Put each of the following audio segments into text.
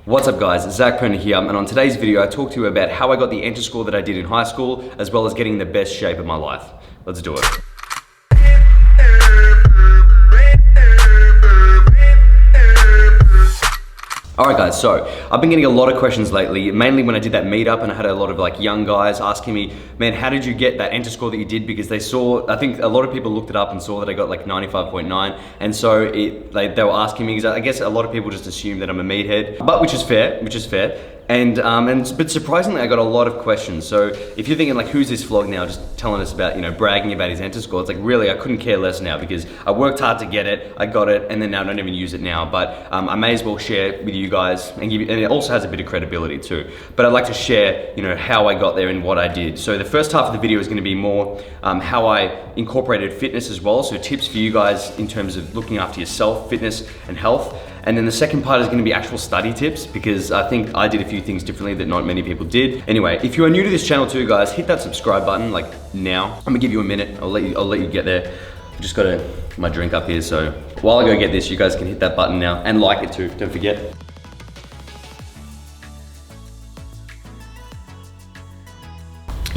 What's up guys, Zac Perna here, and on today's video I talk to you about how I got the enter score that I did in high school, as well as getting the best shape of my life. Let's do it. Alright guys, so I've been getting a lot of questions lately, mainly when I did that meetup and I had a lot of young guys asking me, man, how did you get that enter score that you did? Because they saw, I think a lot of people looked it up and saw that I got 95.9, and so they were asking me, because I guess a lot of people just assume that I'm a meathead, but which is fair. But surprisingly I got a lot of questions. So if you're thinking who's this vlog now just telling us about, bragging about his enter score, it's really I couldn't care less now, because I worked hard to get it, I got it, and then now I don't even use it now. But I may as well share with you guys and give you, and it also has a bit of credibility too. But I'd like to share, how I got there and what I did. So the first half of the video is going to be more how I incorporated fitness as well. So tips for you guys in terms of looking after yourself, fitness and health. And then the second part is going to be actual study tips, because I think I did a few things differently that not many people did. Anyway, if you are new to this channel too, guys, hit that subscribe button now. I'm gonna give you a minute. I'll let you get there. I've just got my drink up here, so while I go get this, you guys can hit that button now and like it too. Don't forget.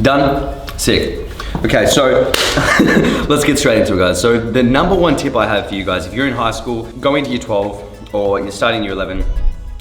Done? Sick. Okay, so let's get straight into it, guys. So the number one tip I have for you guys, if you're in high school, going into year 12, or you're starting year 11,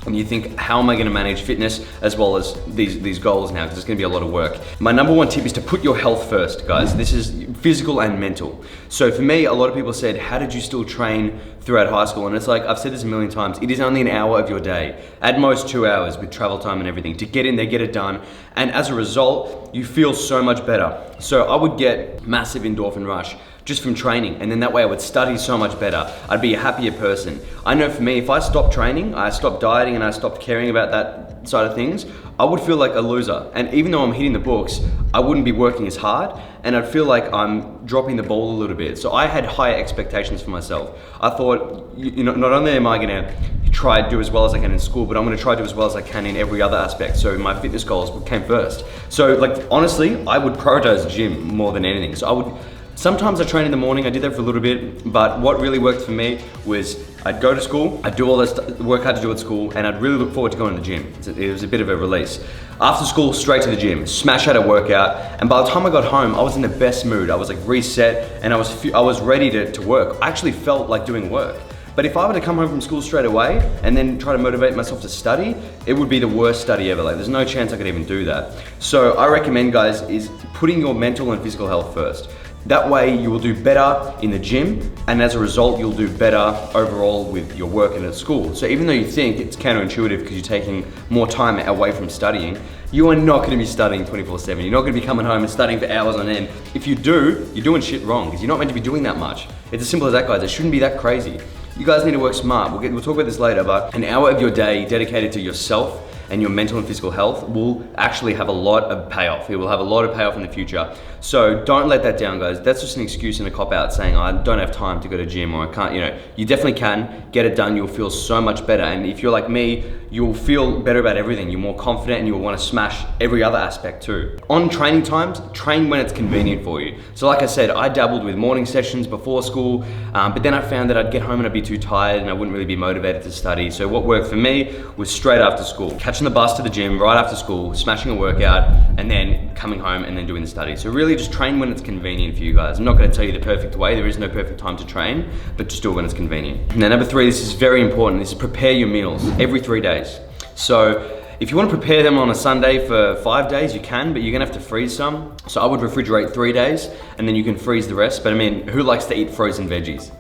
and you think, how am I gonna manage fitness as well as these goals now, because it's gonna be a lot of work. My number one tip is to put your health first, guys. This is physical and mental. So for me, a lot of people said, how did you still train throughout high school? And it's I've said this a million times, it is only an hour of your day, at most 2 hours with travel time and everything, to get in there, get it done. And as a result, you feel so much better. So I would get massive endorphin rush just from training, and then that way I would study so much better. I'd be a happier person. I know for me, if I stopped training, I stopped dieting, and I stopped caring about that side of things, I would feel like a loser. And even though I'm hitting the books, I wouldn't be working as hard, and I'd feel like I'm dropping the ball a little bit. So I had higher expectations for myself. I thought, not only am I gonna try to do as well as I can in school, but I'm gonna try to do as well as I can in every other aspect. So my fitness goals came first. So honestly, I would prioritize the gym more than anything. So sometimes I train in the morning, I did that for a little bit, but what really worked for me was I'd go to school, I'd do all this work hard to do at school, and I'd really look forward to going to the gym. It was a bit of a release. After school, straight to the gym, smash out a workout, and by the time I got home, I was in the best mood. I was reset, and I was ready to work. I actually felt like doing work. But if I were to come home from school straight away and then try to motivate myself to study, it would be the worst study ever. There's no chance I could even do that. So I recommend, guys, is putting your mental and physical health first. That way you will do better in the gym, and as a result you'll do better overall with your work and at school. So even though you think it's counterintuitive because you're taking more time away from studying, you are not going to be studying 24/7. You're not going to be coming home and studying for hours on end. If you do, you're doing shit wrong, because you're not meant to be doing that much. It's as simple as that, guys. It shouldn't be that crazy. You guys need to work smart. We'll talk about this later, but an hour of your day dedicated to yourself and your mental and physical health will actually have a lot of payoff. It will have a lot of payoff in the future. So don't let that down, guys. That's just an excuse and a cop-out saying, I don't have time to go to gym, or I can't, you definitely can get it done. You'll feel so much better. And if you're like me, you'll feel better about everything. You're more confident, and you'll want to smash every other aspect too. On training times, train when it's convenient for you. So like I said, I dabbled with morning sessions before school, but then I found that I'd get home and I'd be too tired and I wouldn't really be motivated to study. So what worked for me was straight after school, catching the bus to the gym right after school, smashing a workout, and then coming home and then doing the study. So really just train when it's convenient for you guys. I'm not going to tell you the perfect way. There is no perfect time to train, but just do it when it's convenient. Now, number 3, this is very important. This is prepare your meals every 3 days. So if you want to prepare them on a Sunday for 5 days, you can, but you're gonna have to freeze some. So I would refrigerate 3 days, and then you can freeze the rest. But I mean, who likes to eat frozen veggies?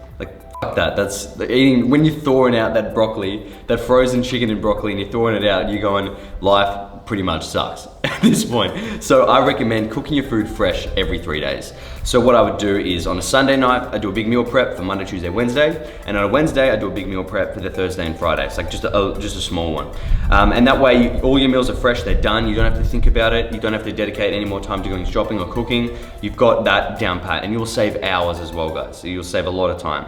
Fuck that. That's eating, when you're thawing out that broccoli, that frozen chicken and broccoli, and you're thawing it out, you're going, life pretty much sucks at this point. So I recommend cooking your food fresh every 3 days. So what I would do is on a Sunday night, I do a big meal prep for Monday, Tuesday, Wednesday, and on a Wednesday, I do a big meal prep for the Thursday and Friday. It's just a small one. And that way, all your meals are fresh, they're done, you don't have to think about it, you don't have to dedicate any more time to going shopping or cooking. You've got that down pat, and you'll save hours as well, guys. So you'll save a lot of time.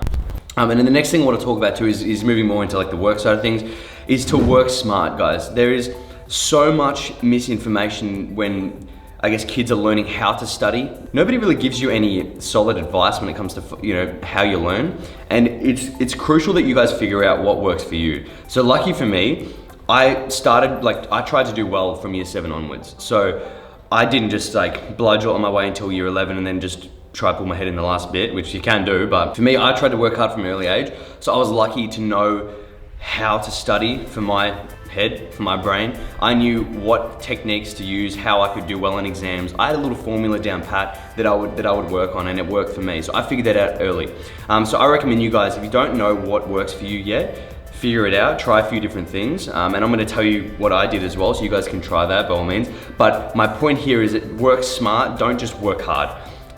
And then the next thing I want to talk about too is moving more into the work side of things, is to work smart, guys. There is so much misinformation when I guess kids are learning how to study. Nobody really gives you any solid advice when it comes to how you learn, and it's crucial that you guys figure out what works for you. So lucky for me, I tried to do well from year 7 onwards. So I didn't just like bludge on my way until year 11 and then just try to pull my head in the last bit, which you can do. But for me, I tried to work hard from an early age. So I was lucky to know how to study for my head, for my brain. I knew what techniques to use, how I could do well in exams. I had a little formula down pat that I would work on, and it worked for me. So I figured that out early. So I recommend you guys, if you don't know what works for you yet, figure it out, try a few different things. And I'm gonna tell you what I did as well, so you guys can try that by all means. But my point here is that work smart, don't just work hard.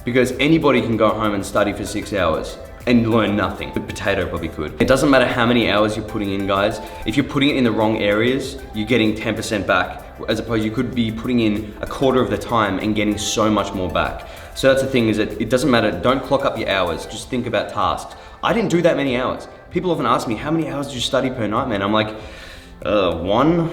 Because anybody can go home and study for 6 hours and learn nothing. The potato probably could. It doesn't matter how many hours you're putting in, guys. If you're putting it in the wrong areas, you're getting 10% back, as opposed you could be putting in a quarter of the time and getting so much more back. So that's the thing, is that it doesn't matter, don't clock up your hours, just think about tasks. I didn't do that many hours. People often ask me, how many hours do you study per night, man? I'm like, 1,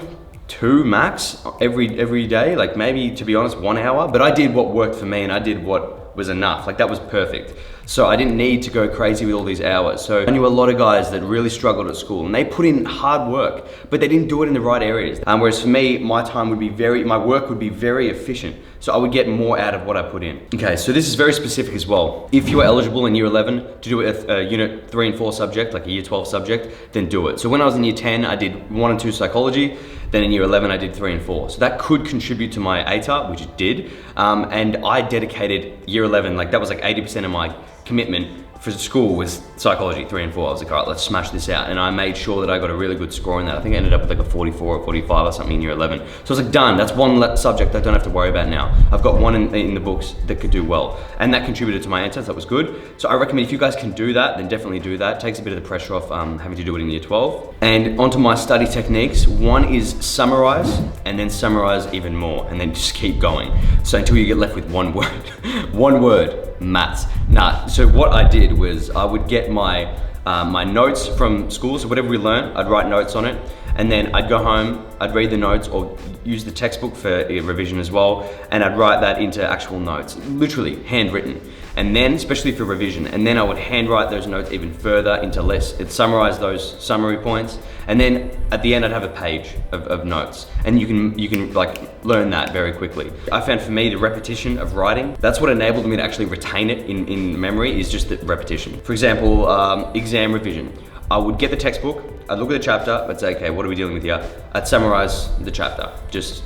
2 max every day. Like maybe, to be honest, 1 hour, but I did what worked for me and I did what was enough. Like that was perfect. So I didn't need to go crazy with all these hours. So I knew a lot of guys that really struggled at school and they put in hard work, but they didn't do it in the right areas. Whereas for me, my work would be very efficient. So I would get more out of what I put in. Okay, so this is very specific as well. If you are eligible in year 11 to do a unit 3 and 4 subject, like a year 12 subject, then do it. So when I was in year 10, I did 1 and 2 psychology. Then in year 11, I did 3 and 4. So that could contribute to my ATAR, which it did. And I dedicated year 11, like that was like 80% of my commitment for school was psychology, 3 and 4. I was like, all right, let's smash this out. And I made sure that I got a really good score in that. I think I ended up with like a 44 or 45 or something in year 11. So I was like, done, that's one subject I don't have to worry about now. I've got one in the books that could do well. And that contributed to my answers, that was good. So I recommend if you guys can do that, then definitely do that. It takes a bit of the pressure off having to do it in year 12. And onto my study techniques. One is summarize, and then summarize even more, and then just keep going. So until you get left with one word. One word. Maths. So what I did was I would get my my notes from school, so whatever we learned, I'd write notes on it, and then I'd go home, I'd read the notes or use the textbook for revision as well, and I'd write that into actual notes, literally handwritten. And then, especially for revision, and then I would handwrite those notes even further into less. It'd summarize those summary points, and then at the end I'd have a page of notes, and you can like learn that very quickly. I found for me the repetition of writing, that's what enabled me to actually retain it in memory, is just the repetition. For example, exam revision. I would get the textbook, I'd look at the chapter, I'd say, okay, what are we dealing with here? I'd summarize the chapter, just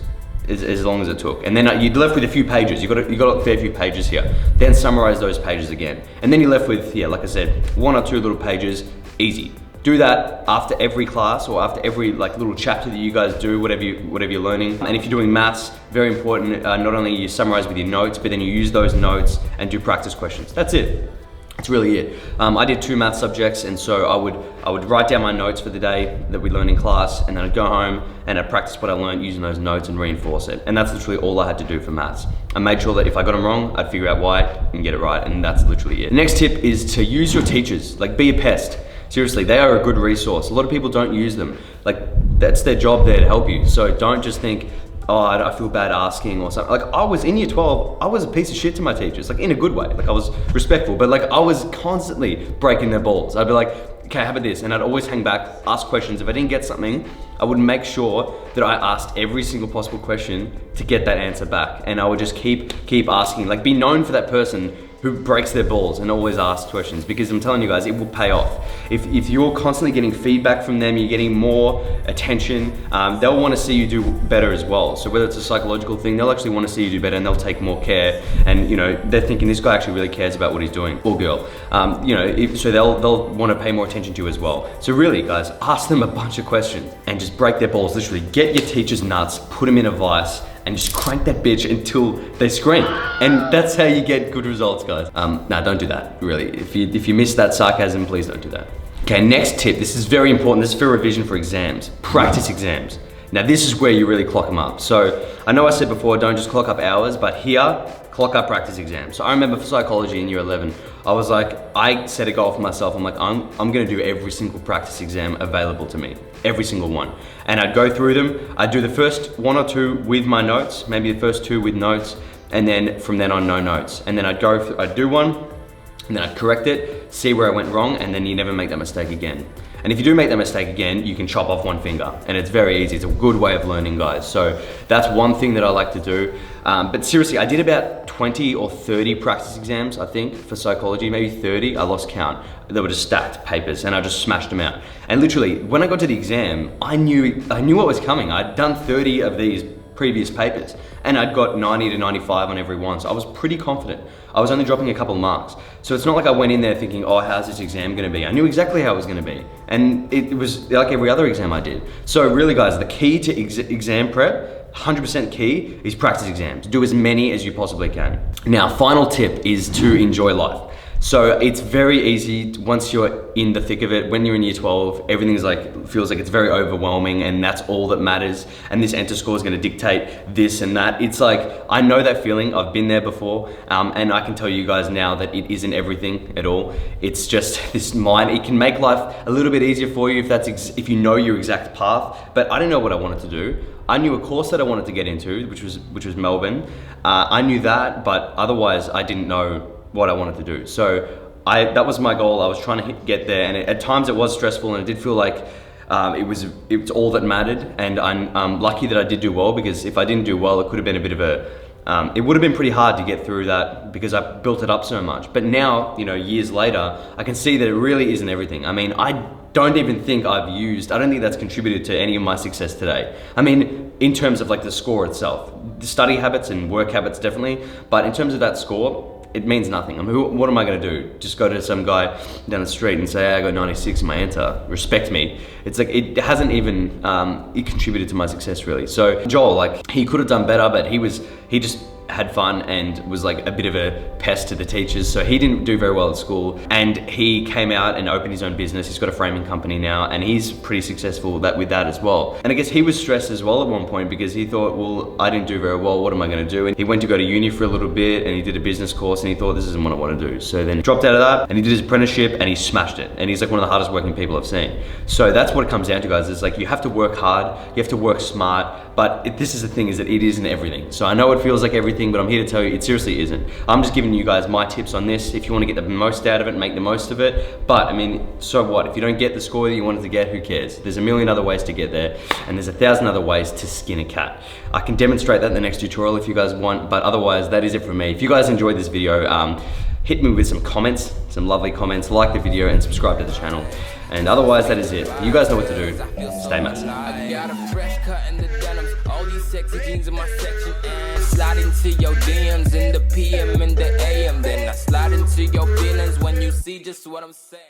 as long as it took. And then you're left with a few pages. You got a fair few pages here. Then summarize those pages again. And then you're left with, yeah, like I said, 1 or 2 little pages, easy. Do that after every class or after every like little chapter that you guys do, whatever you're learning. And if you're doing maths, very important, not only you summarize with your notes, but then you use those notes and do practice questions. That's it. That's really it. I did 2 math subjects, and so I would write down my notes for the day that we learned in class, and then I'd go home and I'd practice what I learned using those notes and reinforce it. And that's literally all I had to do for maths. I made sure that if I got them wrong, I'd figure out why and get it right, and that's literally it. The next tip is to use your teachers. Like, be a pest. Seriously, they are a good resource. A lot of people don't use them. Like, that's their job there to help you. So don't just think, oh, I feel bad asking or something. Like, I was in year 12, I was a piece of shit to my teachers, like in a good way. Like, I was respectful, but like I was constantly breaking their balls. I'd be like, okay, how about this? And I'd always hang back, ask questions. If I didn't get something, I would make sure that I asked every single possible question to get that answer back. And I would just keep asking, like, be known for that person who breaks their balls and always asks questions, because I'm telling you guys, it will pay off. If you're constantly getting feedback from them, you're getting more attention, they'll want to see you do better as well. So whether it's a psychological thing, they'll actually want to see you do better, and they'll take more care. And you know, they're thinking this guy actually really cares about what he's doing, or girl. You know, so they'll want to pay more attention to you as well. So really, guys, ask them a bunch of questions and just break their balls. Literally, get your teachers nuts, put them in a vice, and just crank that bitch until they scream. And that's how you get good results, guys. Nah, don't do that, really. If you miss that sarcasm, please don't do that. Okay, next tip, this is very important. This is for revision for exams. Practice exams. Now this is where you really clock them up. So I know I said before, don't just clock up hours, but here, clock up practice exams. So I remember for psychology in year 11, I was like, I set a goal for myself. I'm like, I'm gonna do every single practice exam available to me, every single one. And I'd go through them. I'd do the first 1 or 2 with my notes, maybe the first 2 with notes, and then from then on, no notes. And then I'd do one, and then I'd correct it, see where I went wrong, and then you never make that mistake again. And if you do make that mistake again, you can chop off one finger, and it's very easy. It's a good way of learning, guys. So that's one thing that I like to do. But seriously, I did about 20 or 30 practice exams, I think, for psychology, maybe 30, I lost count. They were just stacked papers, and I just smashed them out. And literally, when I got to the exam, I knew what was coming. I'd done 30 of these previous papers, and I'd got 90 to 95 on every one, so I was pretty confident. I was only dropping a couple of marks. So it's not like I went in there thinking, oh, how's this exam gonna be? I knew exactly how it was gonna be. And it was like every other exam I did. So really, guys, the key to exam prep, 100% key, is practice exams. Do as many as you possibly can. Now, final tip is to enjoy life. So it's very easy once you're in the thick of it. When you're in year 12, everything's like, feels like it's very overwhelming, and that's all that matters. And this enter score is gonna dictate this and that. It's like, I know that feeling, I've been there before. And I can tell you guys now that it isn't everything at all. It's just this mind, it can make life a little bit easier for you if you know your exact path. But I didn't know what I wanted to do. I knew a course that I wanted to get into, which was Melbourne. I knew that, but otherwise I didn't know what I wanted to do. So that was my goal. I was trying to get there, and at times it was stressful, and it did feel like it was all that mattered. And I'm lucky that I did do well, because if I didn't do well, it could have been a bit of a, it would have been pretty hard to get through that, because I built it up so much. But now, years later, I can see that it really isn't everything. I mean, I don't even think I don't think that's contributed to any of my success today. I mean, in terms of like the score itself, the study habits and work habits definitely, but in terms of that score, it means nothing. I mean, what am I gonna do? Just go to some guy down the street and say, hey, I got 96 in my enter, respect me. It's like, it hasn't even, it contributed to my success really. So Joel, like, he could have done better, but he just had fun and was like a bit of a pest to the teachers. So he didn't do very well at school, and he came out and opened his own business. He's got a framing company now, and he's pretty successful with that as well. And I guess he was stressed as well at one point, because he thought, well, I didn't do very well, what am I gonna do? And he went to go to uni for a little bit, and he did a business course, and he thought, this isn't what I wanna do. So then he dropped out of that, and he did his apprenticeship, and he smashed it. And he's like one of the hardest working people I've seen. So that's what it comes down to, guys. It's like, you have to work hard, you have to work smart, but this is the thing, is that it isn't everything. So I know it feels like everything, but I'm here to tell you it seriously isn't. I'm just giving you guys my tips on this. If you want to get the most out of it, make the most of it. But I mean, so what? If you don't get the score that you wanted to get, who cares? There's a million other ways to get there, and there's 1,000 other ways to skin a cat. I can demonstrate that in the next tutorial if you guys want, but otherwise, that is it from me. If you guys enjoyed this video, hit me with some comments, some lovely comments, like the video, and subscribe to the channel. And otherwise, that is it. You guys know what to do. Stay massive. I got a fresh cut in the denims, all these sexy jeans in my section, and slide into your DMs in the PM and the AM. Then I slide into your feelings when you see just what I'm saying.